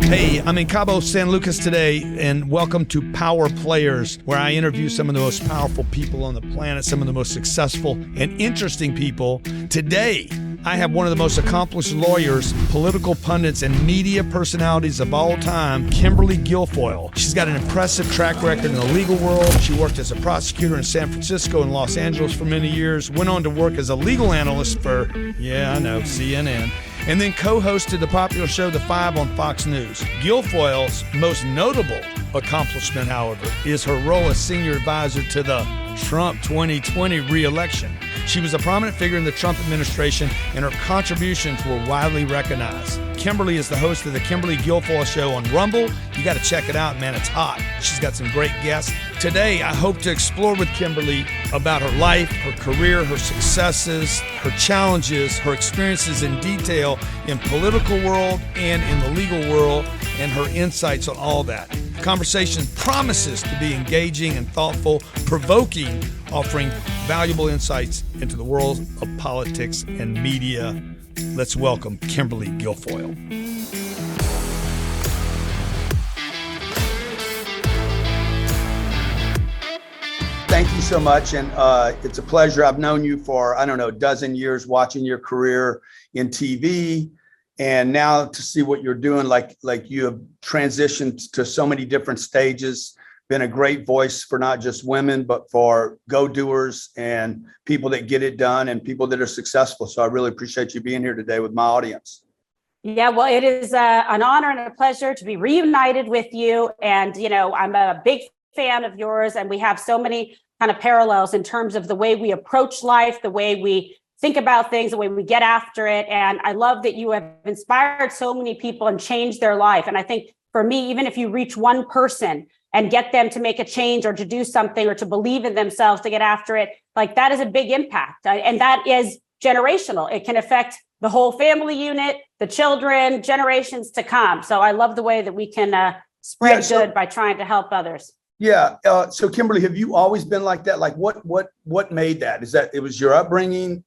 Hey, I'm in Cabo San Lucas today, and welcome to Power Players, where I interview some of the most powerful people on the planet, some of the most successful and interesting people. Today, I have one of the most accomplished lawyers, political pundits, and media personalities of all time, Kimberly Guilfoyle. She's got an impressive track record in the legal world. She worked as a prosecutor in San Francisco and Los Angeles for many years, went on to work as a legal analyst for, CNN, and then co-hosted the popular show The Five on Fox News. Guilfoyle's most notable accomplishment, however, is her role as senior advisor to the Trump 2020 reelection. She was a prominent figure in the Trump administration, and her contributions were widely recognized. Kimberly is the host of the Kimberly Guilfoyle Show on Rumble. You got to check it out, man. It's hot. She's got some great guests. Today, I hope to explore with Kimberly about her life, her career, her successes, her challenges, her experiences in detail in political world and in the legal world, and her insights on all that. The conversation promises to be engaging and thoughtful, provoking, offering valuable insights into the world of politics and media. Let's welcome Kimberly Guilfoyle. Thank you so much, and it's a pleasure. I've known you for, a dozen years, watching your career in TV, and now to see what you're doing, like you have transitioned to so many different stages, been a great voice for not just women, but for go-doers and people that get it done and people that are successful. So I really appreciate you being here today with my audience. Yeah, well, it is an honor and a pleasure to be reunited with you. And, I'm a big fan of yours, and we have so many kind of parallels in terms of the way we approach life, the way we think about things, the way we get after it. And I love that you have inspired so many people and changed their life. And I think for me, even if you reach one person and get them to make a change or to do something or to believe in themselves, to get after it, like that is a big impact. And that is generational. It can affect the whole family unit, the children, generations to come. So I love the way that we can spread good by trying to help others. Yeah. So Kimberly, have you always been like that? Like what made that? Is that it was your upbringing?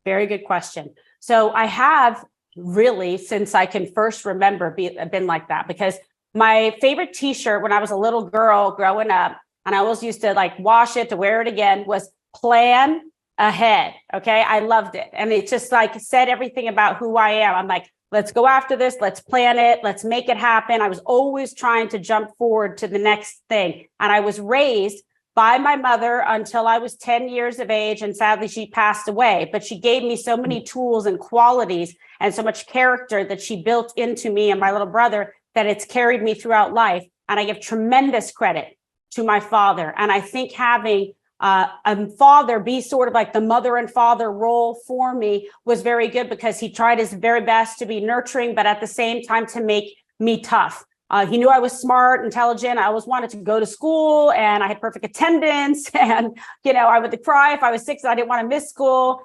Very good question. So I have really, since I can first remember, been like that, because my favorite t-shirt when I was a little girl growing up, and I always used to wash it to wear it again, was plan ahead. Okay. I loved it. And it just said everything about who I am. I'm like, let's go after this. Let's plan it. Let's make it happen. I was always trying to jump forward to the next thing. And I was raised by my mother until I was 10 years of age. And sadly, she passed away. But she gave me so many tools and qualities and so much character that she built into me and my little brother that it's carried me throughout life. And I give tremendous credit to my father. And I think having a father be sort of like the mother and father role for me was very good, because he tried his very best to be nurturing, but at the same time to make me tough. He knew I was smart, intelligent. I always wanted to go to school, and I had perfect attendance. And, I would cry if I was sick, so I didn't want to miss school.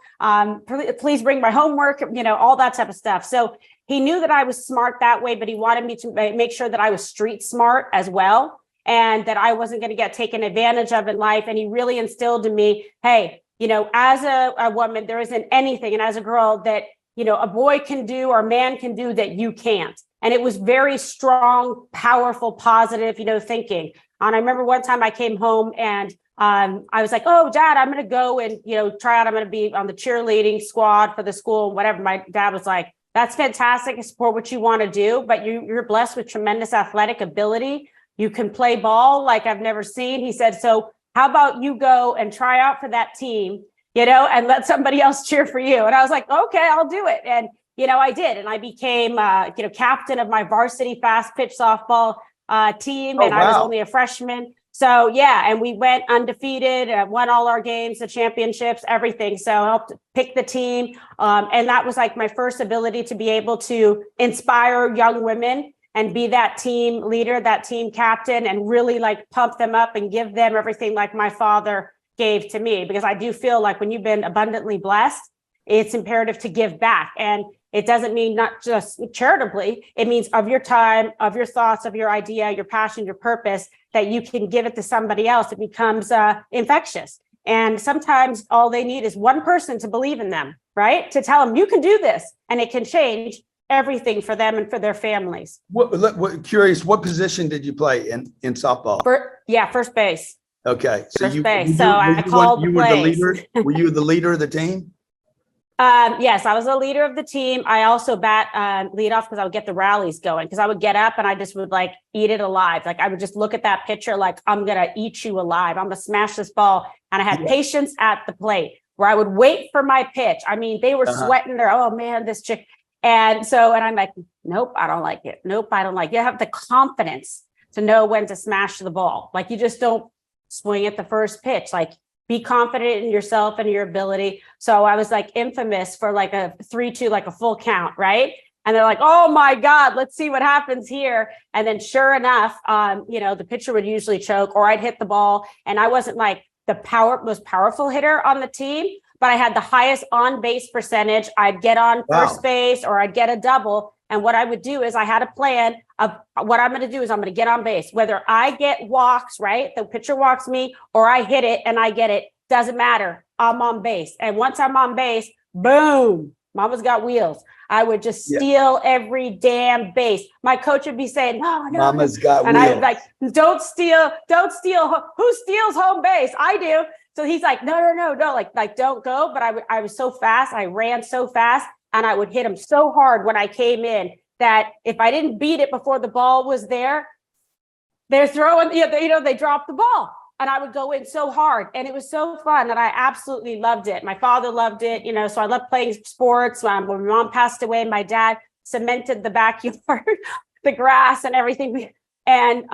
Please bring my homework, all that type of stuff. So he knew that I was smart that way, but he wanted me to make sure that I was street smart as well, and that I wasn't going to get taken advantage of in life. And he really instilled in me, hey, as a woman, there isn't anything, and as a girl, that, a boy can do or a man can do that you can't. And it was very strong, powerful, positive, thinking. And I remember one time I came home and I was like, oh, Dad, I'm going to go and, try out. I'm going to be on the cheerleading squad for the school, whatever. My dad was like, that's fantastic. I support what you want to do, but you're blessed with tremendous athletic ability. You can play ball like I've never seen. He said, so how about you go and try out for that team, and let somebody else cheer for you. And I was like, okay, I'll do it. And I did. And I became, captain of my varsity fast pitch softball team. And I was only a freshman. So, yeah. And we went undefeated, won all our games, the championships, everything. So I helped pick the team. And that was my first ability to be able to inspire young women and be that team leader, that team captain, and really pump them up and give them everything like my father gave to me. Because I do feel like when you've been abundantly blessed, it's imperative to give back. And it doesn't mean not just charitably, it means of your time, of your thoughts, of your idea, your passion, your purpose, that you can give it to somebody else. It becomes infectious. And sometimes all they need is one person to believe in them, right? To tell them you can do this and it can change. everything for them and for their families. Curious, what position did you play in softball? First base. Okay. So first base. So I called the plays. Were you the leader of the team? Yes, I was a leader of the team. I also lead off because I would get the rallies going, because I would get up and I just would like eat it alive. Like I would just look at that pitcher like, I'm going to eat you alive. I'm going to smash this ball. And I had patience at the plate where I would wait for my pitch. I mean, they were sweating there. Oh man, this chick. And I'm like, nope, I don't like it. Nope, I don't like it. You have the confidence to know when to smash the ball. Like you just don't swing at the first pitch. Like be confident in yourself and your ability. So I was like infamous for like a 3-2, like a full count, right? And they're like, oh my God, let's see what happens here. And then sure enough, the pitcher would usually choke or I'd hit the ball. And I wasn't like the most powerful hitter on the team, but I had the highest on base percentage. I'd get on first base or I'd get a double. And what I would do is I had a plan of what I'm going to do is I'm going to get on base, whether I get walks, right? The pitcher walks me or I hit it and I get it. Doesn't matter. I'm on base. And once I'm on base, boom, mama's got wheels. I would just steal every damn base. My coach would be saying, no, mama's got and wheels. I would like, don't steal. Who steals home base? I do. So he's like, no, like don't go. But I was so fast. I ran so fast. And I would hit him so hard when I came in that if I didn't beat it before the ball was there, they're throwing, they dropped the ball. And I would go in so hard. And it was so fun. And I absolutely loved it. My father loved it, so I loved playing sports. When my mom passed away, my dad cemented the backyard, the grass and everything. And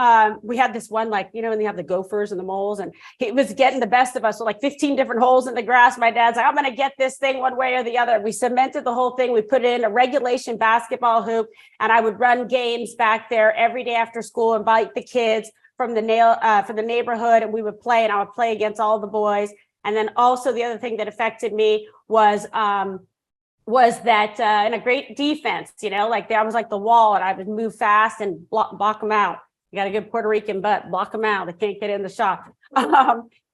we had this one, like, when they have the gophers and the moles, and he was getting the best of us. So like 15 different holes in the grass. My dad's like, I'm going to get this thing one way or the other. We cemented the whole thing. We put it in a regulation basketball hoop, and I would run games back there every day after school, invite the kids from the neighborhood, and we would play, and I would play against all the boys. And then also the other thing that affected me was that in a great defense, like I was like the wall, and I would move fast and block them out. You got a good Puerto Rican butt, block them out. They can't get in the shot.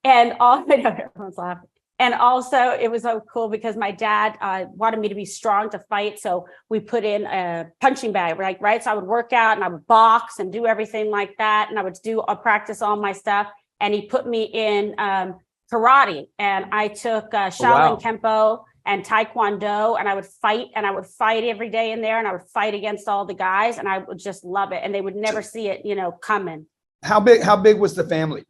Everyone's laughing. And also it was so cool because my dad wanted me to be strong to fight. So we put in a punching bag, right? So I would work out and I would box and do everything like that. And I would practice all my stuff. And he put me in karate, and I took Shaolin Kempo and Taekwondo, and I would fight every day in there, and I would fight against all the guys, and I would just love it. And they would never see it, coming. How big was the family?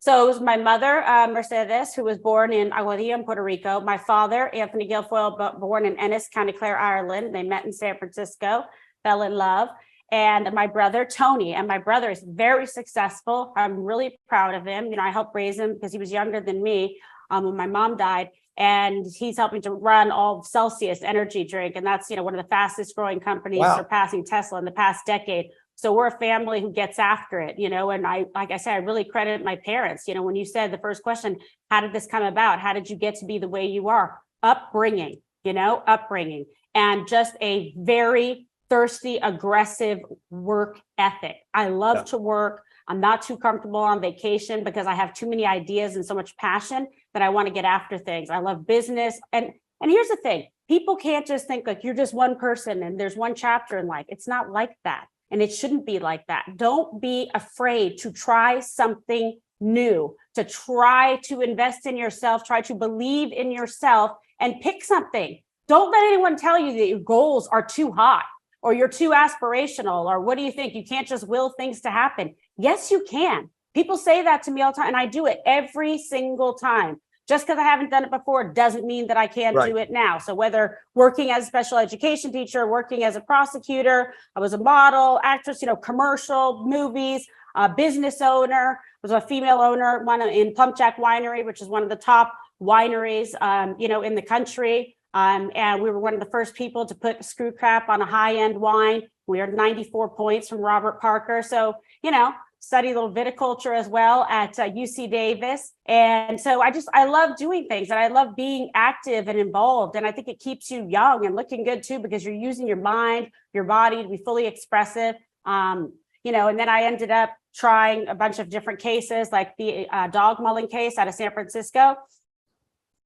So it was my mother, Mercedes, who was born in Aguadilla, in Puerto Rico. My father, Anthony Guilfoyle, born in Ennis, County Clare, Ireland. They met in San Francisco, fell in love. And my brother, Tony, and my brother is very successful. I'm really proud of him. I helped raise him because he was younger than me when my mom died. And he's helping to run all of Celsius energy drink. And that's, one of the fastest growing companies, surpassing Tesla in the past decade. So we're a family who gets after it, and like I said, I really credit my parents. When you said the first question, how did this come about? How did you get to be the way you are? Upbringing, and just a very thirsty, aggressive work ethic. I love to work. I'm not too comfortable on vacation because I have too many ideas and so much passion that I want to get after things. I love business. And here's the thing. People can't just think like you're just one person and there's one chapter in life. It's not like that. And it shouldn't be like that. Don't be afraid to try something new, to try to invest in yourself, try to believe in yourself and pick something. Don't let anyone tell you that your goals are too high or you're too aspirational, or what do you think? You can't just will things to happen. Yes, you can. People say that to me all the time, and I do it every single time. Just because I haven't done it before doesn't mean that I can't do it now. So whether working as a special education teacher, working as a prosecutor, I was a model, actress, commercial, movies, business owner, was a female owner, one in Plum Jack Winery, which is one of the top wineries, in the country. And we were one of the first people to put screw cap on a high-end wine. We are 94 points from Robert Parker. So, study a little viticulture as well at UC Davis. And so I love doing things, and I love being active and involved. And I think it keeps you young and looking good too, because you're using your mind, your body to be fully expressive. And then I ended up trying a bunch of different cases, like the dog mulling case out of San Francisco.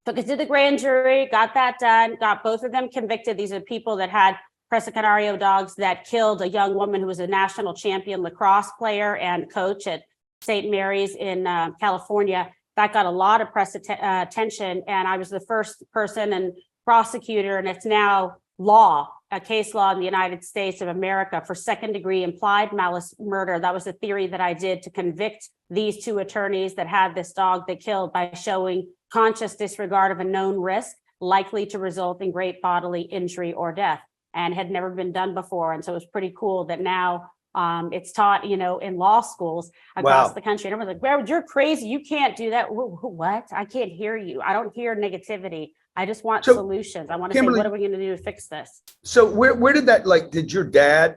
Took it to the grand jury, got that done, got both of them convicted. These are people that had Canario dogs that killed a young woman who was a national champion lacrosse player and coach at St. Mary's in California. That got a lot of press attention. And I was the first person and prosecutor, and it's now law, a case law in the United States of America for second-degree implied malice murder. That was the theory that I did to convict these two attorneys that had this dog that killed by showing conscious disregard of a known risk likely to result in great bodily injury or death, and had never been done before. And so it was pretty cool that now it's taught, in law schools across the country. And everyone's like, well, you're crazy. You can't do that. What? I can't hear you. I don't hear negativity. I just want solutions. I want to Kimberly, say, what are we going to do to fix this? So where did that,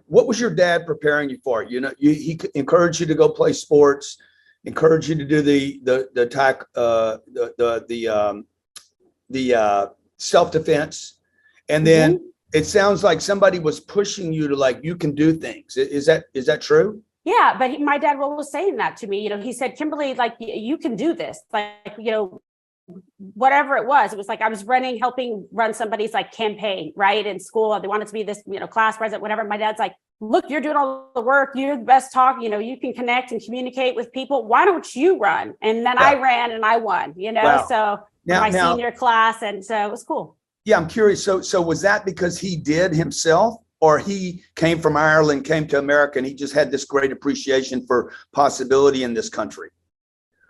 what was your dad preparing you for? He encouraged you to go play sports, encouraged you to do the attack, the self-defense. And then it sounds like somebody was pushing you to you can do things. Is that true? Yeah, but my dad was saying that to me. He said, Kimberly, you can do this. Whatever it was I was helping run somebody's campaign, right? In school, they wanted to be this, class president, whatever. My dad's like, look, you're doing all the work. You're the best talk. You can connect and communicate with people. Why don't you run? And then I ran and I won, Wow. So my senior class. And so it was cool. Yeah, I'm curious. So was that because he did himself, or he came from Ireland, came to America, and he just had this great appreciation for possibility in this country?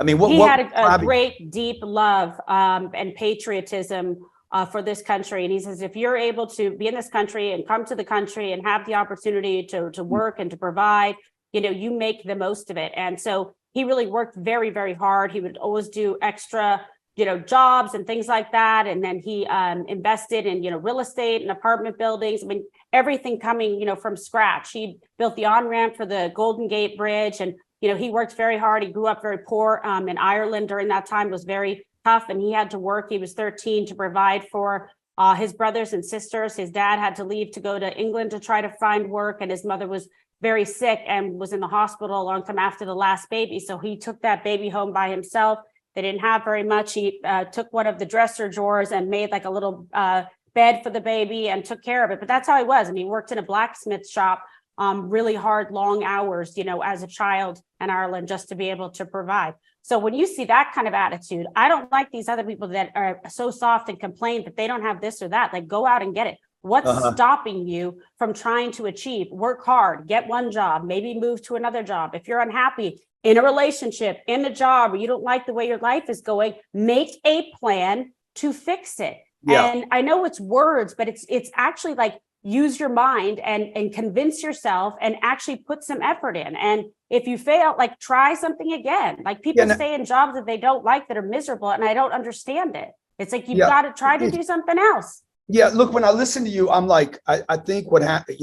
I mean, he had a great, deep love and patriotism for this country. And he says, if you're able to be in this country and come to the country and have the opportunity to work and to provide, you make the most of it. And so he really worked very, very hard. He would always do extra, jobs and things like that. And then he invested in, real estate and apartment buildings. I mean, everything coming, from scratch. He built the on-ramp for the Golden Gate Bridge, and he worked very hard. He grew up very poor in Ireland during that time. It was very tough, and he had to work. He was 13 to provide for his brothers and sisters. His dad had to leave to go to England to try to find work, and his mother was very sick and was in the hospital a long time after the last baby. So he took that baby home by himself. They didn't have very much. He took one of the dresser drawers and made a little bed for the baby and took care of it. But that's how he was. And he worked in a blacksmith shop, really hard, long hours, as a child in Ireland, just to be able to provide. So when you see that kind of attitude, I don't like these other people that are so soft and complain that they don't have this or that. Go out and get it. What's stopping you from trying to achieve? Work hard, get one job, maybe move to another job. If you're unhappy in a relationship, in a job, or you don't like the way your life is going, make a plan to fix it. Yeah. And I know it's words, but it's actually use your mind and convince yourself and actually put some effort in. And if you fail, try something again. People stay in jobs that they don't like, that are miserable, and I don't understand it. It's you've got to try to do something else. Yeah, look, when I listen to you, I'm I think what happened,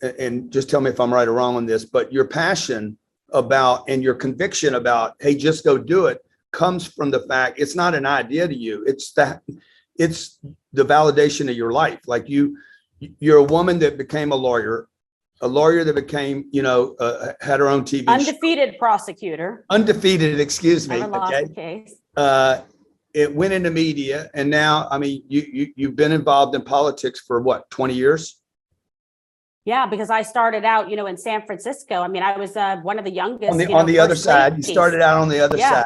and just tell me if I'm right or wrong on this, but your passion about and your conviction about, hey, just go do it, comes from the fact it's not an idea to you. It's the validation of your life. You're a woman that became a lawyer that became, had her own TV undefeated show. Prosecutor. Undefeated, excuse me. Never lost the case. It went into media, and now, I mean, you've been involved in politics for what, 20 years? Yeah, because I started out, in San Francisco. I mean, I was one of the youngest. On the other side, you started out on the other side.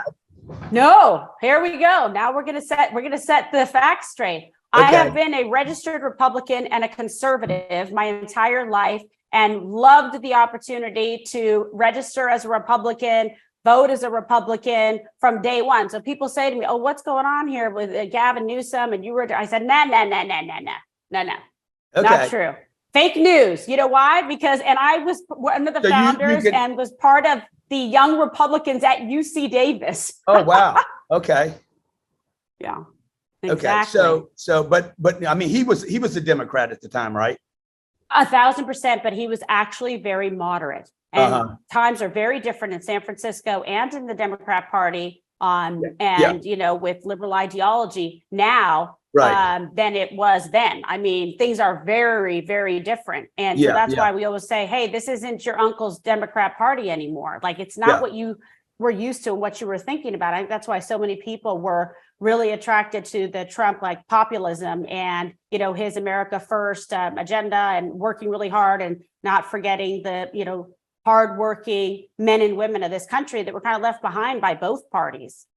No, here we go. Now we're gonna set the facts straight. Okay. I have been a registered Republican and a conservative my entire life, and loved the opportunity to register as a Republican, vote as a Republican from day one. So people say to me, "Oh, what's going on here with Gavin Newsom?" And you were, I said, no, okay. Not true. Fake news. You know why? Because, and I was one of the founders and was part of the Young Republicans at UC Davis. Oh, wow. Okay. Yeah. Exactly. Okay. But I mean, he was a Democrat at the time, right? 1,000%, but he was actually very moderate. And times are very different in San Francisco and in the Democrat Party, with liberal ideology now. Right. Than it was then. I mean, things are very, very different. And so that's why we always say, hey, this isn't your uncle's Democrat Party anymore. It's not what were used to and what you were thinking about. I think that's why so many people were really attracted to the Trump like populism and, you know, his America First agenda and working really hard and not forgetting the, you know, hardworking men and women of this country that were kind of left behind by both parties.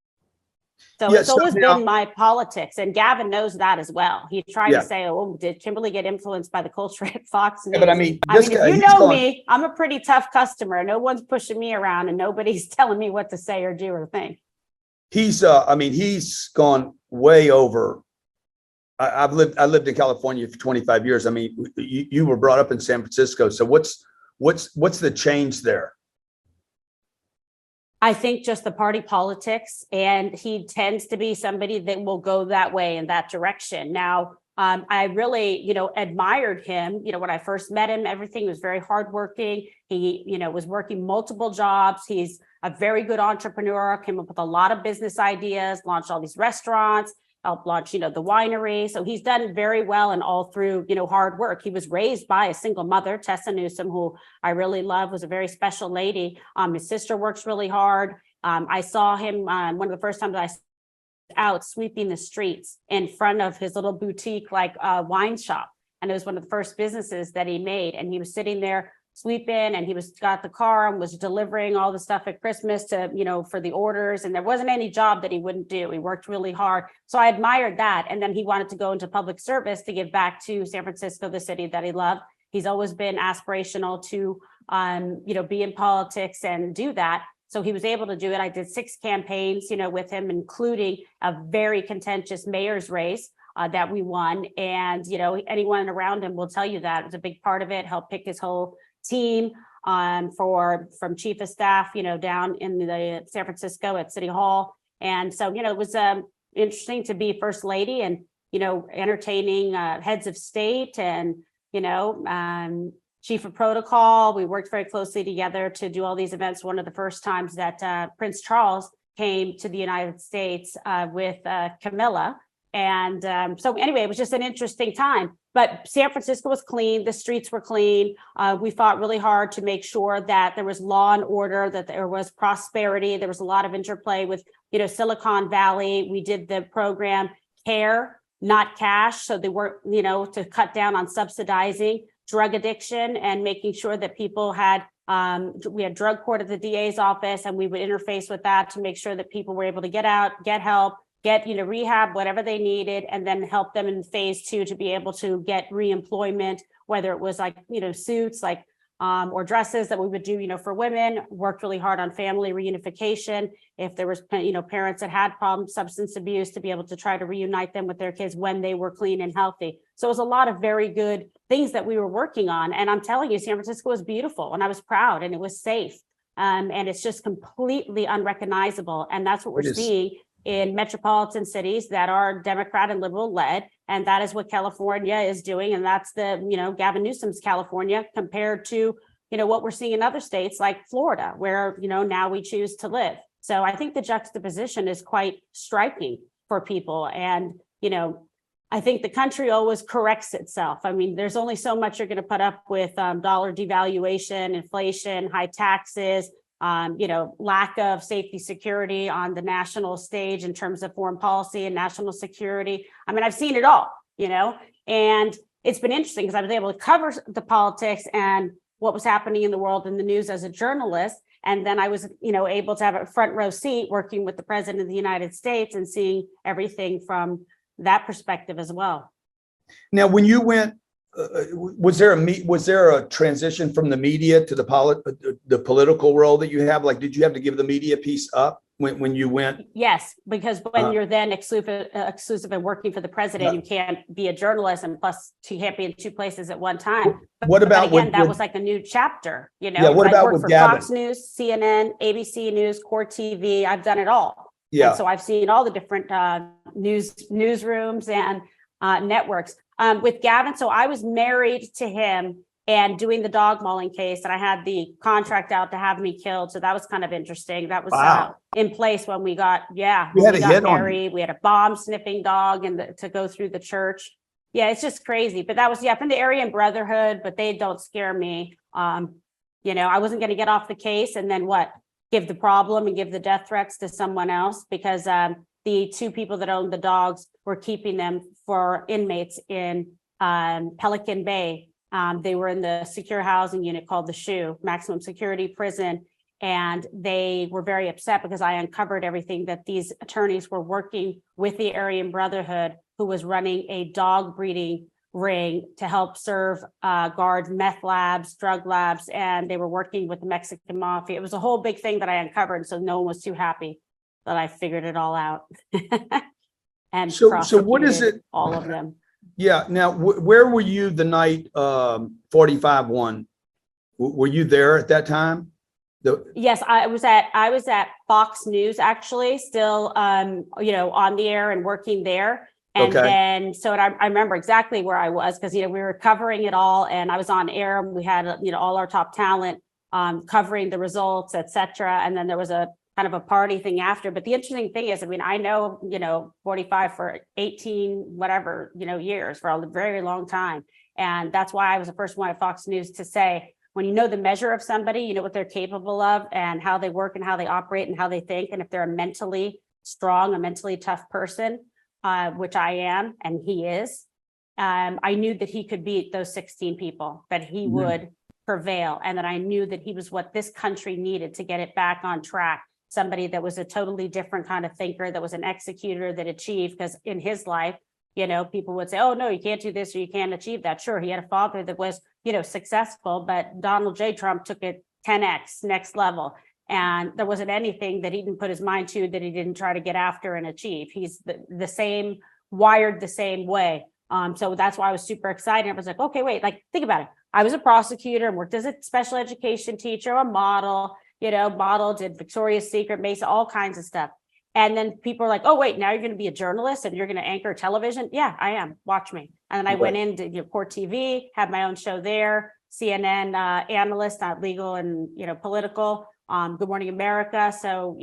So Yeah, it's so always now- been my politics, and Gavin knows that as well. He tried Yeah. to say, "Oh, did Kimberly get influenced by the culture at Fox News?" Yeah, but I mean, I this mean, guy, if you he's know gone- me, I'm a pretty tough customer. No one's pushing me around, and nobody's telling me what to say or do or think. He's gone way over. I lived in California for 25 years. I mean, you were brought up in San Francisco. So what's the change there? I think just the party politics, and he tends to be somebody that will go that way in that direction. Now, I really, you know, admired him. You know, when I first met him, everything was very hardworking. He, you know, was working multiple jobs. He's a very good entrepreneur, came up with a lot of business ideas, launched all these restaurants, helped launch, you know, the winery. So he's done very well and all through, you know, hard work. He was raised by a single mother, Tessa Newsom, who I really love, was a very special lady. His sister works really hard. I saw him one of the first times I out sweeping the streets in front of his little boutique like wine shop, and it was one of the first businesses that he made, and he was sitting there sweeping, and he got the car and was delivering all the stuff at Christmas to, you know, for the orders, and there wasn't any job that he wouldn't do. He worked really hard, so I admired that. And then he wanted to go into public service to give back to San Francisco, the city that he loved. He's always been aspirational to you know, be in politics and do that. So he was able to do it. I did 6 campaigns, you know, with him, including a very contentious mayor's race that we won. And, you know, anyone around him will tell you that it was a big part of it, helped pick his whole team from chief of staff, you know, down in the San Francisco at City Hall. And so, you know, it was interesting to be first lady and, you know, entertaining heads of state and, you know, chief of protocol. We worked very closely together to do all these events. One of the first times that Prince Charles came to the United States with Camilla. And so anyway, it was just an interesting time. But San Francisco was clean. The streets were clean. We fought really hard to make sure that there was law and order, that there was prosperity. There was a lot of interplay with, you know, Silicon Valley. We did the program CARE, not cash. So they were, you know, to cut down on subsidizing drug addiction and making sure that people had, we had drug court at the DA's office, and we would interface with that to make sure that people were able to get out, get help, get, you know, rehab, whatever they needed, and then help them in phase 2 to be able to get reemployment, whether it was like, you know, suits like, or dresses that we would do, you know, for women. Worked really hard on family reunification. If there was, you know, parents that had problems, substance abuse, to be able to try to reunite them with their kids when they were clean and healthy. So it was a lot of very good things that we were working on. And I'm telling you, San Francisco was beautiful, and I was proud, and it was safe. And it's just completely unrecognizable. And that's what we're seeing in metropolitan cities that are Democrat and liberal led. And that is what California is doing. And that's the, you know, Gavin Newsom's California compared to, you know, what we're seeing in other states like Florida, where, you know, now we choose to live. So I think the juxtaposition is quite striking for people. And, you know, I think the country always corrects itself. I mean, there's only so much you're going to put up with dollar devaluation, inflation, high taxes, you know, lack of safety security on the national stage in terms of foreign policy and national security. I mean, I've seen it all, you know, and it's been interesting because I was able to cover the politics and what was happening in the world in the news as a journalist. And then I was, you know, able to have a front row seat working with the president of the United States and seeing everything from that perspective as well. Now, when you went, was there a transition from the media to the political role that you have? Like, did you have to give the media piece up when you went? Yes, because when you're then exclusive and working for the president, you can't be a journalist, and plus you can't be in 2 places at one time. What about again? That was like a new chapter, you know. Yeah. What about I worked with for Gavin? Fox News, CNN, ABC News, Court TV. I've done it all. Yeah. And so I've seen all the different newsrooms and networks. With Gavin, so I was married to him and doing the dog mauling case, and I had the contract out to have me killed. So that was kind of interesting. That was in place when we got, We had a hit on married. We had a bomb sniffing dog to go through the church. Yeah, it's just crazy. But that was, from the Aryan Brotherhood, but they don't scare me. You know, I wasn't going to get off the case. And then what? give the problem and give the death threats to someone else, because the two people that owned the dogs were keeping them for inmates in Pelican Bay. They were in the secure housing unit called the SHU, maximum security prison. And they were very upset because I uncovered everything that these attorneys were working with the Aryan Brotherhood, who was running a dog breeding ring to help serve guard meth labs, drug labs, and they were working with the Mexican mafia. It was a whole big thing that I uncovered, so no one was too happy that I figured it all out. And so what is it? All of them. Yeah. Now, where were you the night 45-1? Were you there at that time? Yes, I was at Fox News, actually, still on the air and working there. And then, so I remember exactly where I was, because, we were covering it all, and I was on air, and we had, all our top talent covering the results, et cetera. And then there was a kind of a party thing after. But the interesting thing is, I know, 45 for 18, whatever, years, for a very long time. And that's why I was the first one at Fox News to say, when you know the measure of somebody, you know what they're capable of and how they work and how they operate and how they think. And if they're a mentally strong, a mentally tough person, which I am, and he is, I knew that he could beat those 16 people, that he would prevail, and that I knew that he was what this country needed to get it back on track. Somebody that was a totally different kind of thinker, that was an executor, that achieved, because in his life, people would say, oh, no, you can't do this or you can't achieve that. Sure, he had a father that was, successful, but Donald J. Trump took it 10x, next level. And there wasn't anything that he didn't put his mind to that he didn't try to get after and achieve. He's the same, wired the same way. So that's why I was super excited. I was like, okay, wait, think about it. I was a prosecutor and worked as a special education teacher, a model, did Victoria's Secret, Mesa, all kinds of stuff. And then people are like, oh, wait, now you're going to be a journalist and you're going to anchor television. Yeah, I am. Watch me. And then I went into Court TV, had my own show there, CNN analyst, not legal and, political, Good Morning America. So,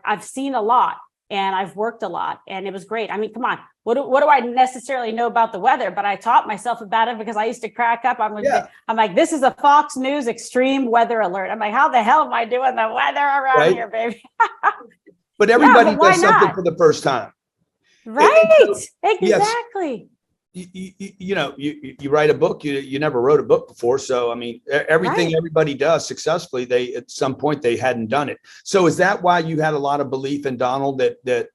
I've seen a lot and I've worked a lot, and it was great. Come on, what do I necessarily know about the weather? But I taught myself about it because I used to crack up. I'm like, this is a Fox News extreme weather alert. I'm like, how the hell am I doing the weather around here, baby? But everybody does something for the first time. Right. Exactly. Yes. You write a book, you never wrote a book before. So, everything everybody does successfully, at some point they hadn't done it. So is that why you had a lot of belief in Donald that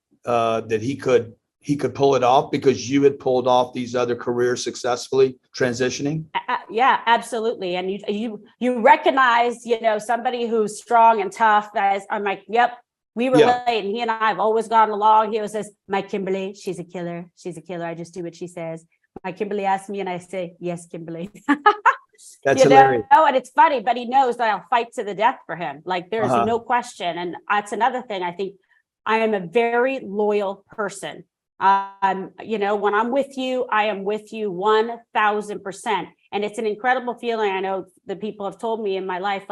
he could pull it off, because you had pulled off these other careers successfully transitioning? Yeah, absolutely. And you recognize, somebody who's strong and tough. I'm like, yep. We relate, and he and I have always gotten along. He always says, my Kimberly, she's a killer. She's a killer. I just do what she says. My Kimberly asks me and I say, yes, Kimberly. That's hilarious. And it's funny, but he knows that I'll fight to the death for him. There's no question. And that's another thing. I think I am a very loyal person. When I'm with you, I am with you 1,000%. And it's an incredible feeling. I know the people have told me in my life,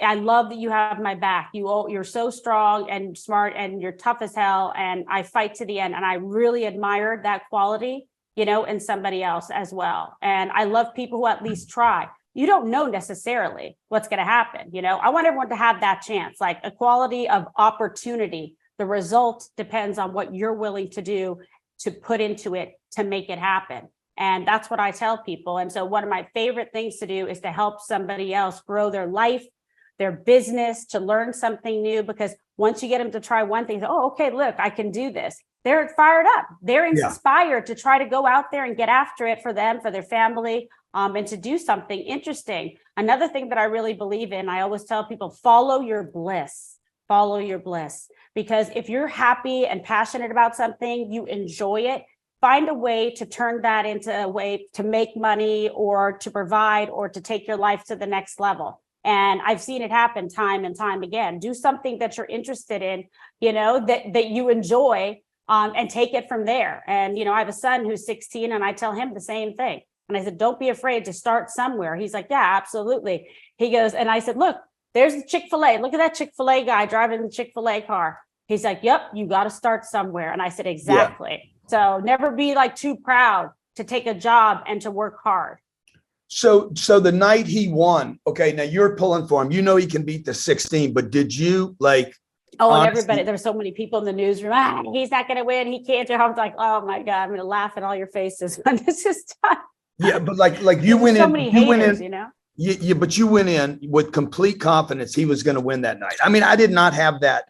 I love that you have my back. You're so strong and smart, and you're tough as hell. And I fight to the end. And I really admire that quality, in somebody else as well. And I love people who at least try. You don't know necessarily what's going to happen. I want everyone to have that chance, like equality of opportunity. The result depends on what you're willing to do, to put into it, to make it happen. And that's what I tell people. And so one of my favorite things to do is to help somebody else grow their life, their business, to learn something new, because once you get them to try one thing, oh, okay, look, I can do this. They're fired up. They're inspired to try to go out there and get after it for them, for their family, and to do something interesting. Another thing that I really believe in, I always tell people, follow your bliss. Follow your bliss. Because if you're happy and passionate about something, you enjoy it, find a way to turn that into a way to make money, or to provide, or to take your life to the next level. And I've seen it happen time and time again. Do something that you're interested in, that you enjoy, and take it from there. And, I have a son who's 16, and I tell him the same thing. And I said, don't be afraid to start somewhere. He's like, yeah, absolutely. He goes, and I said, look, there's the Chick-fil-A. Look at that Chick-fil-A guy driving the Chick-fil-A car. He's like, yep, you got to start somewhere. And I said, exactly. Yeah. So never be too proud to take a job and to work hard. So the night he won, okay, now you're pulling for him. You know he can beat the 16, but did you like? Oh, and honestly, everybody, there's so many people in the newsroom. He's not going to win. He can't do it. I was like, oh my God, I'm going to laugh in all your faces when this is done. yeah, but like you went so in, many you went haters, in, you know? but you went in with complete confidence he was going to win that night. I mean, I did not have that.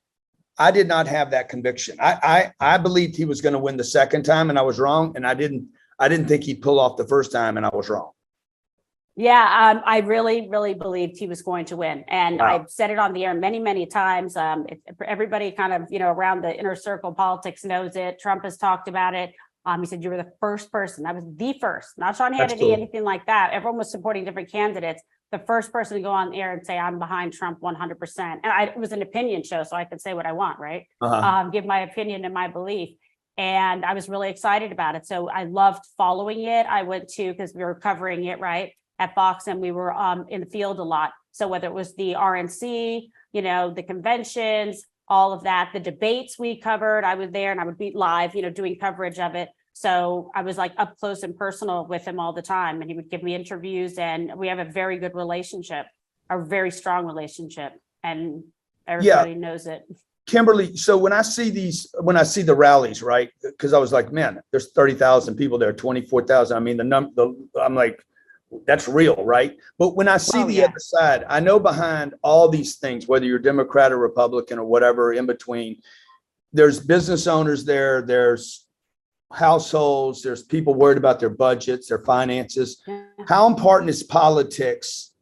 I did not have that conviction. I believed he was going to win the second time, and I was wrong. And I didn't think he'd pull off the first time, and I was wrong. Yeah, I really, really believed he was going to win. And Wow. I've said it on the air many, many times. Everybody kind of, around the inner circle politics knows it. Trump has talked about it. He said, you were the first person. I was the first, not Sean That's Hannity, cool. anything like that. Everyone was supporting different candidates. The first person to go on the air and say, I'm behind Trump 100%. And it was an opinion show, so I could say what I want, right? Give my opinion and my belief. And I was really excited about it. So I loved following it. I went to, because we were covering it, right, at Fox, and we were in the field a lot. So whether it was the RNC, the conventions, all of that, the debates we covered, I was there and I would be live, doing coverage of it. So I was like up close and personal with him all the time, and he would give me interviews, and we have a very good relationship, a very strong relationship, and everybody knows it. Kimberly, so when I see the rallies, right? Because I was like, man, there's 30,000 people there, 24,000. I mean, I'm like, that's real, right? But when I see the other side, I know behind all these things, whether you're Democrat or Republican or whatever in between, there's business owners there, there's households, there's people worried about their budgets, their finances. Yeah. How important is politics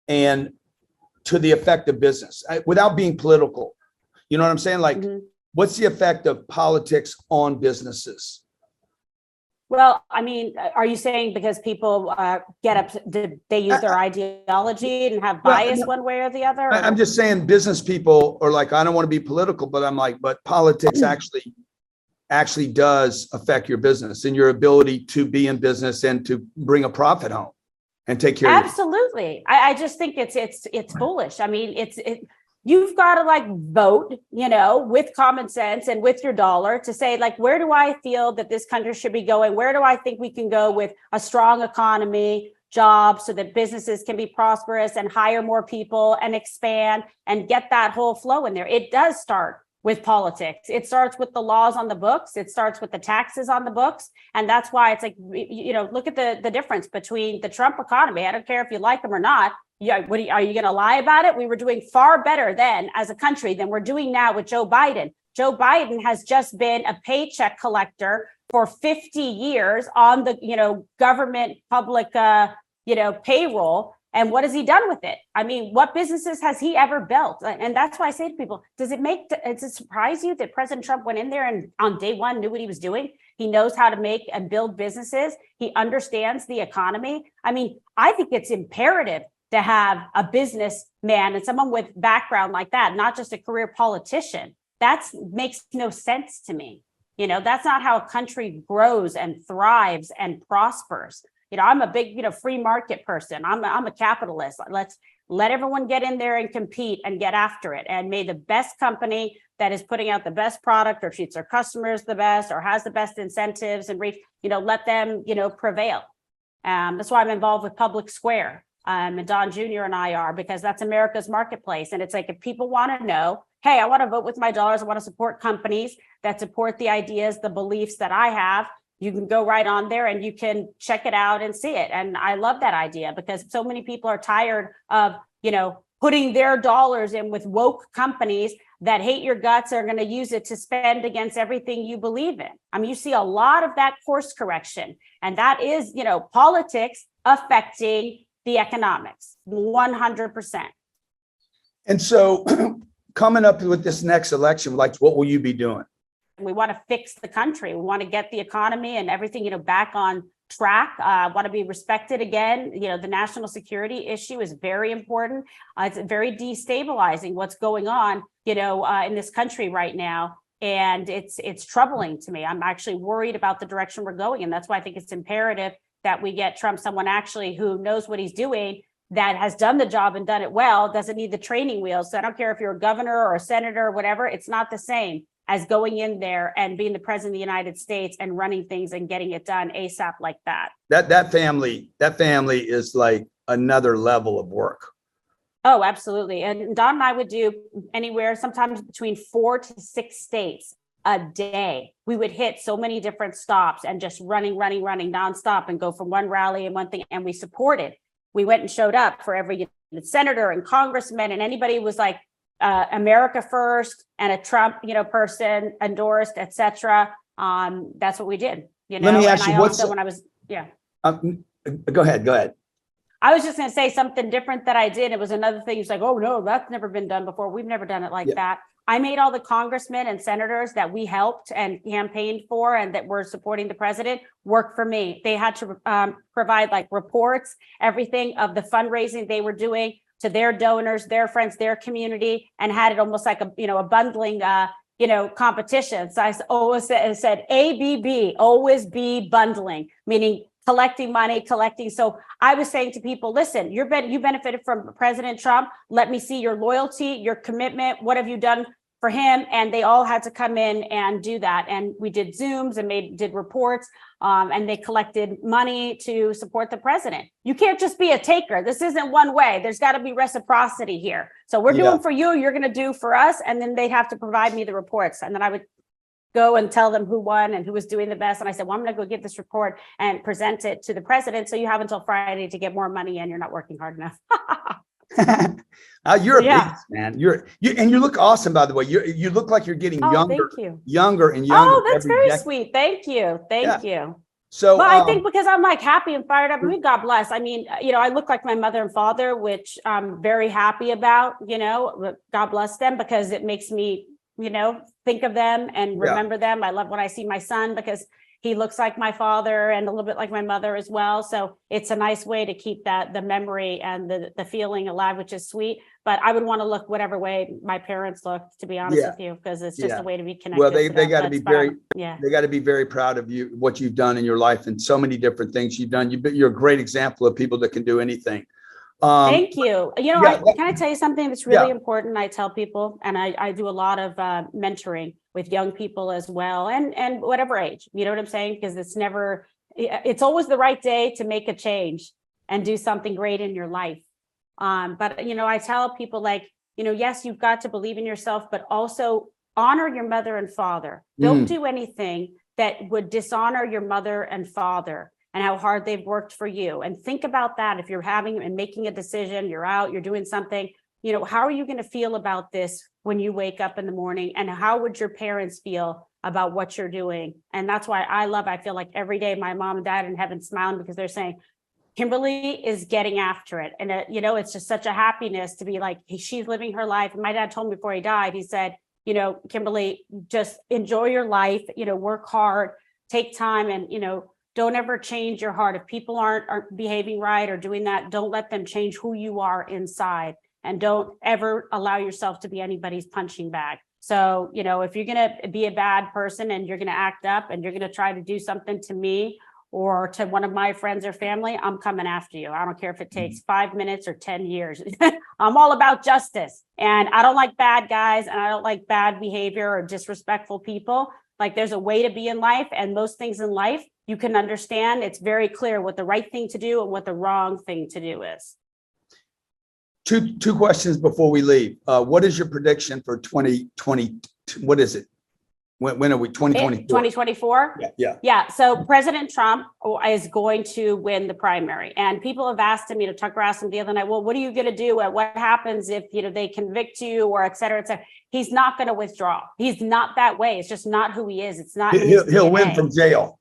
and to the effect of business without being political? You know what I'm saying? Like, what's the effect of politics on businesses? Well, I mean, are you saying because people get up, they use their ideology and have bias one way or the other? I'm just saying business people are like, I don't want to be political, but I'm like, but politics actually does affect your business and your ability to be in business and to bring a profit home and take care of you. Absolutely. I just think it's foolish. I mean, you've got to like vote, with common sense and with your dollar to say, like, where do I feel that this country should be going? Where do I think we can go with a strong economy, jobs, so that businesses can be prosperous and hire more people and expand and get that whole flow in there? It does start with politics. It starts with the laws on the books. It starts with the taxes on the books. And that's why it's like, look at the difference between the Trump economy. I don't care if you like them or not. Yeah, are you going to lie about it? We were doing far better then as a country than we're doing now with Joe Biden. Joe Biden has just been a paycheck collector for 50 years on the, government public, payroll. And what has he done with it? I mean, what businesses has he ever built? And that's why I say to people, does it surprise you that President Trump went in there and on day one knew what he was doing? He knows how to make and build businesses. He understands the economy. I mean, I think it's imperative to have a businessman and someone with background like that, not just a career politician. That makes no sense to me. That's not how a country grows and thrives and prospers. I'm a big, free market person. I'm a capitalist. Let's let everyone get in there and compete and get after it. And may the best company that is putting out the best product or treats their customers the best or has the best incentives and let them, prevail. That's why I'm involved with Public Square. And Don Jr. and I are, because that's America's marketplace. And it's like, if people want to know, hey, I want to vote with my dollars. I want to support companies that support the ideas, the beliefs that I have. You can go right on there and you can check it out and see it. And I love that idea because so many people are tired of, putting their dollars in with woke companies that hate your guts, are going to use it to spend against everything you believe in. I mean, you see a lot of that course correction, and that is, politics affecting the economics 100%. And so coming up with this next election, like, what will you be doing? We want to fix the country. We want to get the economy and everything, back on track. Want to be respected again. The national security issue is very important. It's very destabilizing what's going on, in this country right now. And it's troubling to me. I'm actually worried about the direction we're going. And that's why I think it's imperative that we get Trump, someone actually who knows what he's doing, that has done the job and done it well, doesn't need the training wheels. So I don't care if you're a governor or a senator or whatever, it's not the same. as going in there and being the president of the United States and running things and getting it done ASAP like that. That family is like another level of work. Oh, absolutely. And Don and I would do anywhere, sometimes between 4 to 6 states a day. We would hit so many different stops and just running nonstop and go from one rally and one thing. And we supported. We went and showed up for every senator and congressman and anybody who was like America first and a Trump, person endorsed, etc. That's what we did. Let me ask you, Go ahead. I was just going to say something different that I did. It was another thing. He's like, oh, no, that's never been done before. We've never done it like that. I made all the congressmen and senators that we helped and campaigned for and that were supporting the president work for me. They had to provide like reports, everything of the fundraising they were doing to their donors, their friends, their community, and had it almost like a bundling competition. So I always said ABB, always be bundling, meaning collecting money, collecting. So I was saying to people, listen, you benefited from President Trump. Let me see your loyalty, your commitment. What have you done for him? And they all had to come in and do that. And we did Zooms and did reports, and they collected money to support the president. You can't just be a taker. This isn't one way. There's got to be reciprocity here. So we're doing for you, you're going to do for us. And then they'd have to provide me the reports. And then I would go and tell them who won and who was doing the best. And I said, well, I'm going to go get this report and present it to the president. So you have until Friday to get more money and you're not working hard enough. You're a beast, man. You look awesome, by the way. You look like you're getting younger, younger and younger. Oh, that's very sweet. Thank you. Thank you. So, well, I think because I'm like happy and fired up. I mean, God bless. I mean, I look like my mother and father, which I'm very happy about, God bless them, because it makes me, think of them and remember them. I love when I see my son because he looks like my father and a little bit like my mother as well. So it's a nice way to keep the memory and the feeling alive, which is sweet. But I would want to look whatever way my parents looked, to be honest with you, because it's just a way to be connected. Well, they got to be they got to be very proud of you, what you've done in your life and so many different things you've done. You're a great example of people that can do anything. Thank you. Can I tell you something that's really important? I tell people, and I do a lot of mentoring with young people as well, and whatever age, you know what I'm saying? Because it's always the right day to make a change and do something great in your life. But, I tell people yes, you've got to believe in yourself, but also honor your mother and father. Don't do anything that would dishonor your mother and father and how hard they've worked for you. And think about that. If you're having and making a decision, you're out, you're doing something, how are you going to feel about this when you wake up in the morning? And how would your parents feel about what you're doing? And that's why I feel like every day my mom and dad in heaven smiling because they're saying, Kimberly is getting after it. And, it's just such a happiness to be like, she's living her life. And my dad told me before he died, he said, Kimberly, just enjoy your life, work hard, take time and, don't ever change your heart. If people aren't behaving right or doing that, don't let them change who you are inside. And don't ever allow yourself to be anybody's punching bag. So, if you're going to be a bad person and you're going to act up and you're going to try to do something to me or to one of my friends or family, I'm coming after you. I don't care if it takes 5 minutes or 10 years. I'm all about justice. And I don't like bad guys and I don't like bad behavior or disrespectful people. Like there's a way to be in life, and most things in life you can understand. It's very clear what the right thing to do and what the wrong thing to do is. Two questions before we leave. What is your prediction for 2020? What is it? When are we? 2024? 2024? Yeah. So President Trump is going to win the primary. And people have asked him, Tucker asked him the other night, well, what are you going to do? What happens if, they convict you or et cetera, et cetera? He's not going to withdraw. He's not that way. It's just not who he is. It's not. He'll win from jail.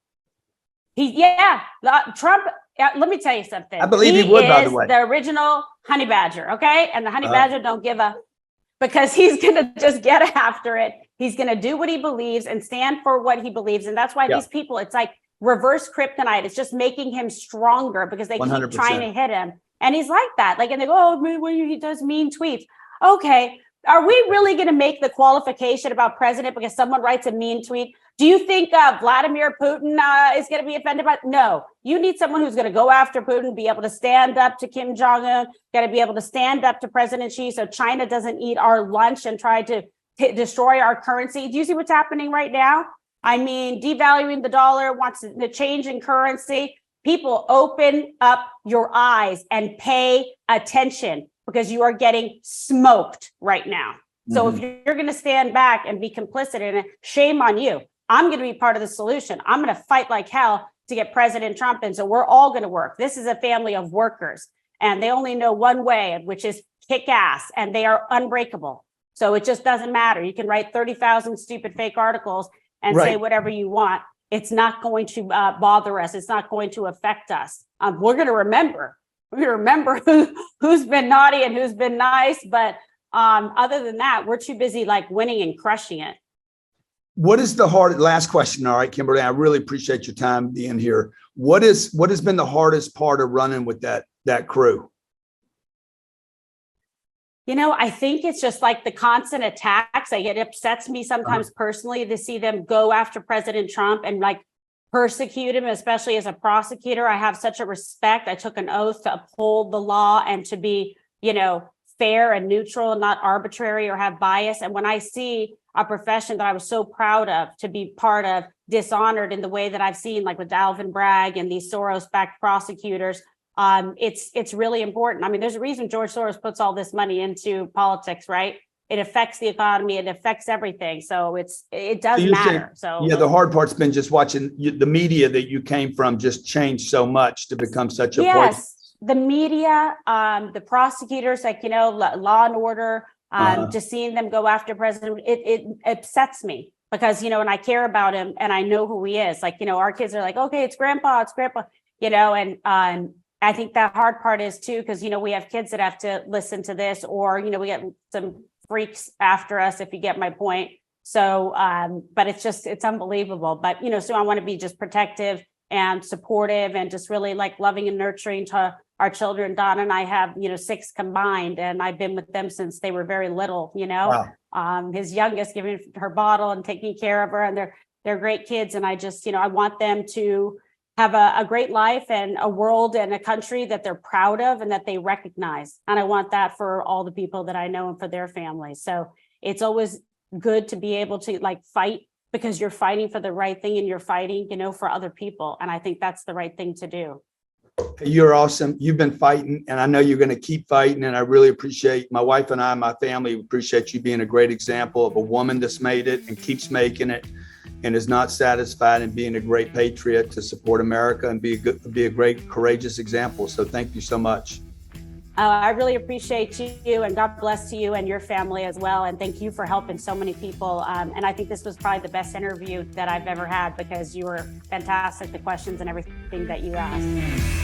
Trump. Let me tell you something. I believe he would, by the way. The original honey badger. Okay. And the honey badger don't give a, because he's going to just get after it. He's going to do what he believes and stand for what he believes. And that's why these people, it's like reverse kryptonite. It's just making him stronger because they 100%. Keep trying to hit him. And he's like that. And they go, he does mean tweets. Okay. Are we really going to make the qualification about president because someone writes a mean tweet? Do you think Vladimir Putin is going to be offended by it? No. You need someone who's going to go after Putin, be able to stand up to Kim Jong-un, got to be able to stand up to President Xi so China doesn't eat our lunch and try to destroy our currency. Do you see what's happening right now? I mean, devaluing the dollar, wants the change in currency. People, open up your eyes and pay attention, because you are getting smoked right now. So if you're going to stand back and be complicit in it, shame on you. I'm going to be part of the solution. I'm going to fight like hell to get President Trump in. So we're all going to work. This is a family of workers, and they only know one way, which is kick ass, and they are unbreakable. So it just doesn't matter. You can write 30,000 stupid fake articles and say whatever you want. It's not going to bother us. It's not going to affect us. We're going to remember. We're going to remember who's been naughty and who's been nice. But other than that, we're too busy like winning and crushing it. What is the last question? All right, Kimberly, I really appreciate your time being here. What has been the hardest part of running with that crew? You know, I think it's just like the constant attacks. It upsets me sometimes personally to see them go after President Trump and like persecute him, especially as a prosecutor. I have such a respect. I took an oath to uphold the law and to be, fair and neutral and not arbitrary or have bias. And when I see a profession that I was so proud of to be part of dishonored in the way that I've seen, like with Alvin Bragg and these Soros-backed prosecutors, it's really important. I mean, there's a reason George Soros puts all this money into politics, right? It affects the economy. It affects everything. So it does matter. So the hard part's been just watching the media that you came from just changed so much to become such a yes. The media, the prosecutors, like, Law and Order, just seeing them go after President, it upsets me because, and I care about him and I know who he is. Like, our kids are like, okay, it's grandpa, and I think that hard part is too, because, we have kids that have to listen to this, or, we get some freaks after us, if you get my point. So, but it's unbelievable. But, so I want to be just protective and supportive and just really like loving and nurturing to our children. Don and I have, 6 combined, and I've been with them since they were very little, Wow. His youngest giving her bottle and taking care of her, and they're great kids. And I just, I want them to have a great life and a world and a country that they're proud of and that they recognize. And I want that for all the people that I know and for their families. So it's always good to be able to like fight, because you're fighting for the right thing and you're fighting, for other people. And I think that's the right thing to do. You're awesome. You've been fighting, and I know you're going to keep fighting. And I really appreciate my wife and I, my family, appreciate you being a great example of a woman that's made it and keeps making it and is not satisfied, and being a great patriot to support America and be a great, courageous example. So thank you so much. I really appreciate you, and God bless to you and your family as well. And thank you for helping so many people. And I think this was probably the best interview that I've ever had, because you were fantastic, the questions and everything that you asked.